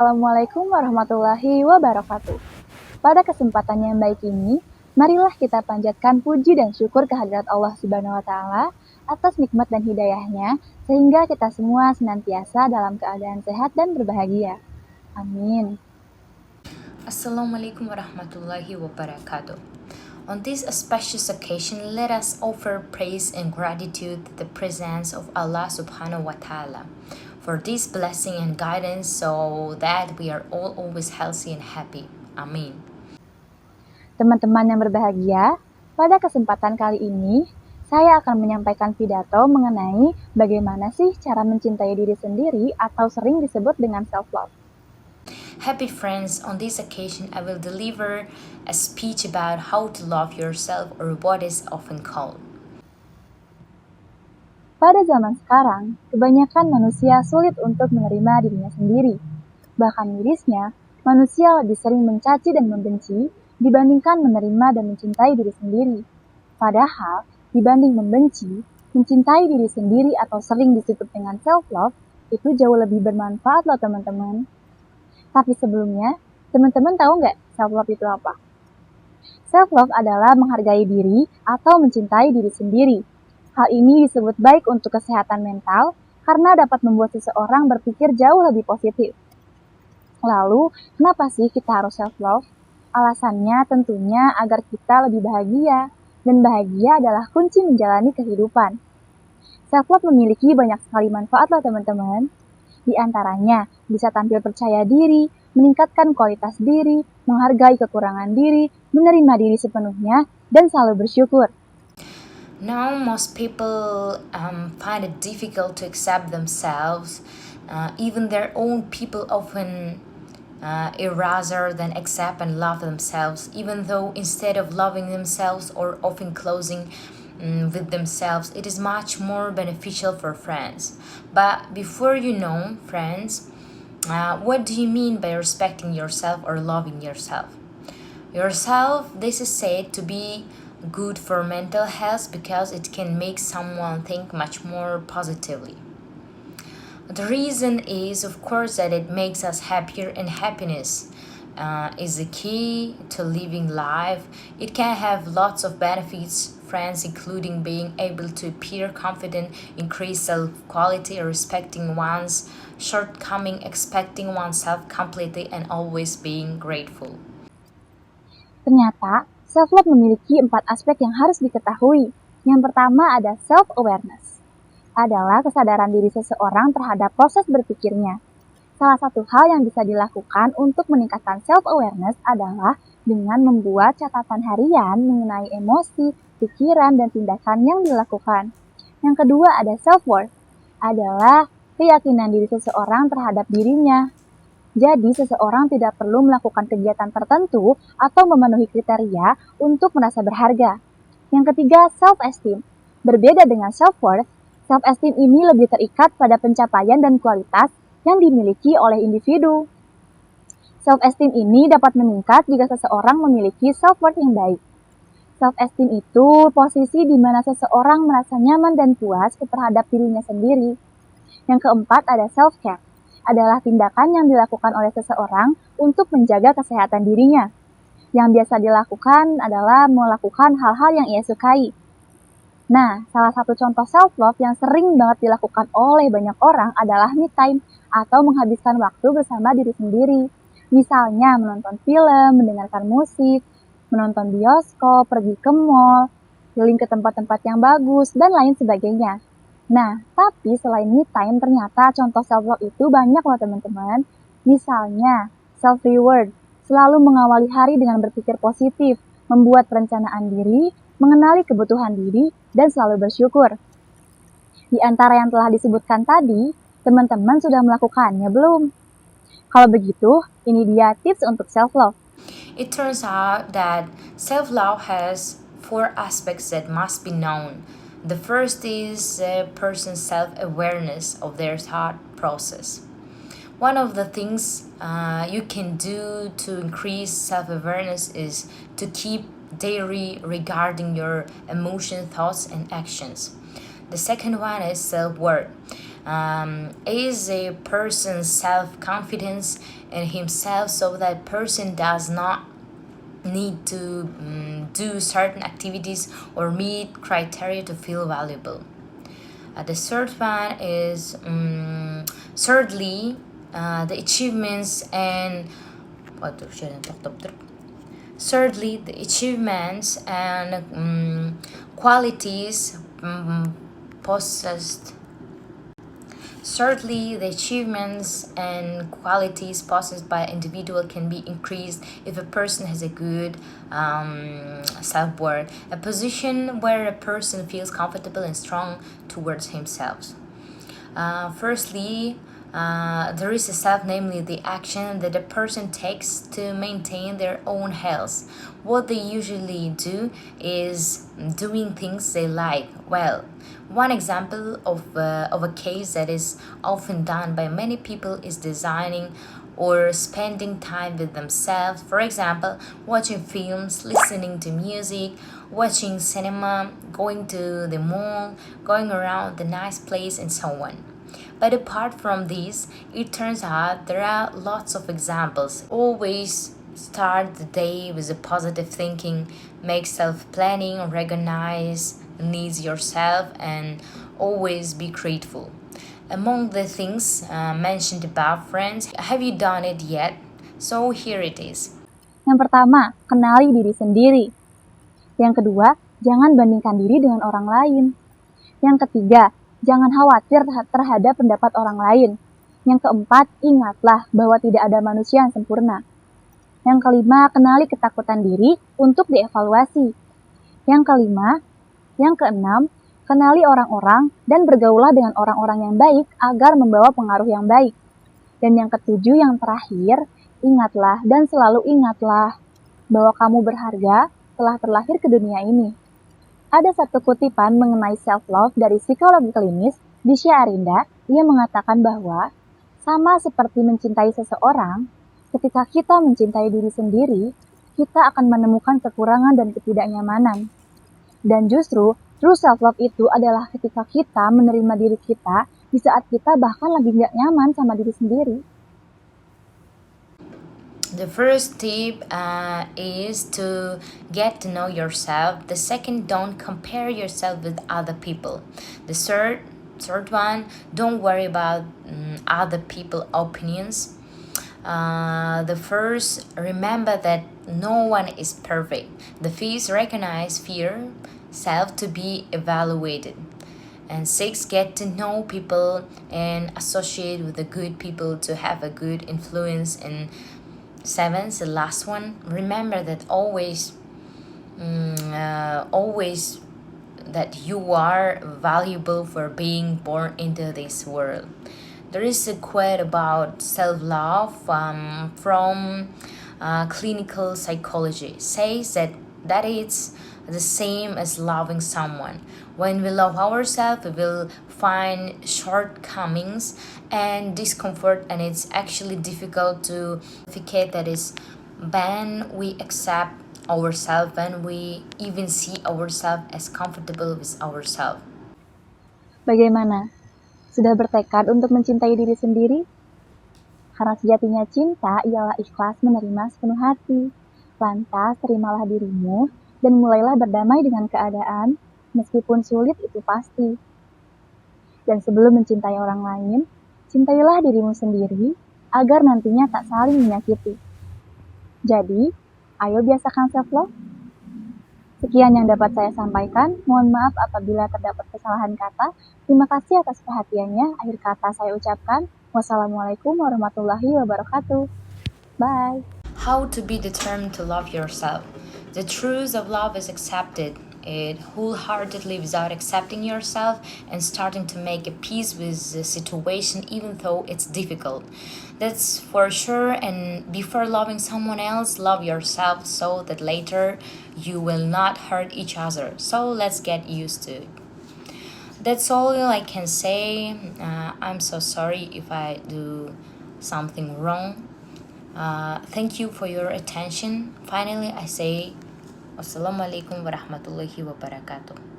Assalamualaikum warahmatullahi wabarakatuh. Pada kesempatan yang baik ini, marilah kita panjatkan puji dan syukur kehadirat Allah Subhanahu wa taala atas nikmat dan hidayahnya sehingga kita semua senantiasa dalam keadaan sehat dan berbahagia. Amin. Assalamualaikum warahmatullahi wabarakatuh. On this auspicious occasion, let us offer praise and gratitude to the presence of Allah subhanahu wa ta'ala for this blessing and guidance so that we are all always healthy and happy. Amin. Teman-teman yang berbahagia, pada kesempatan kali ini saya akan menyampaikan pidato mengenai bagaimana sih cara mencintai diri sendiri atau sering disebut dengan self-love. Happy friends, on this occasion I will deliver a speech about how to love yourself or what is often called. Pada zaman sekarang, kebanyakan manusia sulit untuk menerima dirinya sendiri. Bahkan mirisnya, manusia lebih sering mencaci dan membenci dibandingkan menerima dan mencintai diri sendiri. Padahal, dibanding membenci, mencintai diri sendiri atau sering disebut dengan self-love itu jauh lebih bermanfaat loh teman-teman. Tapi sebelumnya, teman-teman tahu nggak self-love itu apa? Self-love adalah menghargai diri atau mencintai diri sendiri. Hal ini disebut baik untuk kesehatan mental karena dapat membuat seseorang berpikir jauh lebih positif. Lalu, kenapa sih kita harus self-love? Alasannya tentunya agar kita lebih bahagia, dan bahagia adalah kunci menjalani kehidupan. Self-love memiliki banyak sekali manfaat loh teman-teman. Di antaranya, bisa tampil percaya diri, meningkatkan kualitas diri, menghargai kekurangan diri, menerima diri sepenuhnya, dan selalu bersyukur. Now, most people find it difficult to accept themselves. Even their own people often rather than accept and love themselves, even though instead of loving themselves or often closing with themselves, it is much more beneficial for friends. But before you know, friends, what do you mean by respecting yourself or loving yourself? Yourself, this is said to be good for mental health because it can make someone think much more positively. The reason is, of course, that it makes us happier, and happiness is the key to living life. It can have lots of benefits, friends, including being able to appear confident, increase self quality, respecting one's shortcoming, expecting oneself completely, and always being grateful. Ternyata, self-love memiliki 4 aspek yang harus diketahui. Yang pertama ada self-awareness. Adalah kesadaran diri seseorang terhadap proses berpikirnya. Salah satu hal yang bisa dilakukan untuk meningkatkan self-awareness adalah dengan membuat catatan harian mengenai emosi, pikiran, dan tindakan yang dilakukan. Yang kedua ada self-worth, adalah keyakinan diri seseorang terhadap dirinya. Jadi, seseorang tidak perlu melakukan kegiatan tertentu atau memenuhi kriteria untuk merasa berharga. Yang ketiga, self-esteem. Berbeda dengan self-worth, self-esteem ini lebih terikat pada pencapaian dan kualitas yang dimiliki oleh individu. Self-esteem ini dapat meningkat jika seseorang memiliki self-worth yang baik. Self-esteem itu posisi di mana seseorang merasa nyaman dan puas terhadap dirinya sendiri. Yang keempat ada self-care, adalah tindakan yang dilakukan oleh seseorang untuk menjaga kesehatan dirinya. Yang biasa dilakukan adalah melakukan hal-hal yang ia sukai. Nah, salah satu contoh self-love yang sering banget dilakukan oleh banyak orang adalah me time atau menghabiskan waktu bersama diri sendiri. Misalnya menonton film, mendengarkan musik, menonton bioskop, pergi ke mall, keliling ke tempat-tempat yang bagus, dan lain sebagainya. Nah, tapi selain me time ternyata contoh self-love itu banyak loh teman-teman. Misalnya, self-reward, selalu mengawali hari dengan berpikir positif, membuat perencanaan diri, mengenali kebutuhan diri, dan selalu bersyukur. Di antara yang telah disebutkan tadi, teman-teman sudah melakukannya belum? Kalau begitu, ini dia tips untuk self-love. It turns out that self love has 4 aspects that must be known. The first is a person's self awareness of their thought process. One of the things you can do to increase self awareness is to keep diary regarding your emotion, thoughts, and actions. The second one is self worth. is a person's self-confidence in himself, so that person does not need to do certain activities or meet criteria to feel valuable. The third one is thirdly, the achievements and thirdly, the achievements and qualities possessed. Thirdly, the achievements and qualities possessed by an individual can be increased if a person has a good self-worth, a position where a person feels comfortable and strong towards himself. Firstly, there is a self, namely the action that a person takes to maintain their own health. What they usually do is doing things they like. Well, one example of a case that is often done by many people is designing or spending time with themselves. For example, watching films, listening to music, watching cinema, going to the mall, going around the nice place, and so on. But apart from these, it turns out there are lots of examples. Always start the day with a positive thinking, make self-planning, recognize needs yourself, and always be grateful. Among the things mentioned above, friends, have you done it yet? So here it is. Yang pertama, kenali diri sendiri. Yang kedua, jangan bandingkan diri dengan orang lain. Yang ketiga, jangan khawatir terhadap pendapat orang lain. Yang keempat, ingatlah bahwa tidak ada manusia yang sempurna. Yang kelima, kenali ketakutan diri untuk dievaluasi. Yang keenam, kenali orang-orang dan bergaulah dengan orang-orang yang baik agar membawa pengaruh yang baik. Dan yang ketujuh, yang terakhir, ingatlah dan selalu ingatlah bahwa kamu berharga telah terlahir ke dunia ini. Ada satu kutipan mengenai self-love dari psikologi klinis, Disha Arinda. Ia mengatakan bahwa sama seperti mencintai seseorang, ketika kita mencintai diri sendiri, kita akan menemukan kekurangan dan ketidaknyamanan. Dan justru, true self-love itu adalah ketika kita menerima diri kita di saat kita bahkan lagi gak nyaman sama diri sendiri. The first tip is to get to know yourself. The second, don't compare yourself with other people. The third one, don't worry about other people's opinions. The first, remember that no one is perfect. The fifth, recognize fear, self to be evaluated. And six, get to know people and associate with the good people to have a good influence. And seventh, the last one, remember that always that you are valuable for being born into this world. There is a quote about self-love from clinical psychology. It says that it's the same as loving someone. When we love ourselves, we will find shortcomings and discomfort, and it's actually difficult to identify that is when we accept ourselves, when we even see ourselves as comfortable with ourselves. Bagaimana? Sudah bertekad untuk mencintai diri sendiri? Karena sejatinya cinta ialah ikhlas menerima sepenuh hati. Lantas, terimalah dirimu dan mulailah berdamai dengan keadaan, meskipun sulit itu pasti. Dan sebelum mencintai orang lain, cintailah dirimu sendiri agar nantinya tak saling menyakiti. Jadi, ayo biasakan self-love. Sekian yang dapat saya sampaikan. Mohon maaf apabila terdapat kesalahan kata. Terima kasih atas perhatiannya. Akhir kata saya ucapkan, wassalamualaikum warahmatullahi wabarakatuh. Bye. How to be determined to love yourself. The truth of love is accepted it wholeheartedly without accepting yourself and starting to make a peace with the situation even though it's difficult. That's for sure, and before loving someone else, love yourself so that later you will not hurt each other. So let's get used to it. That's all I can say. I'm so sorry if I do something wrong. Thank you for your attention. Finally, I say Wassalamualaikum warahmatullahi wabarakatuh.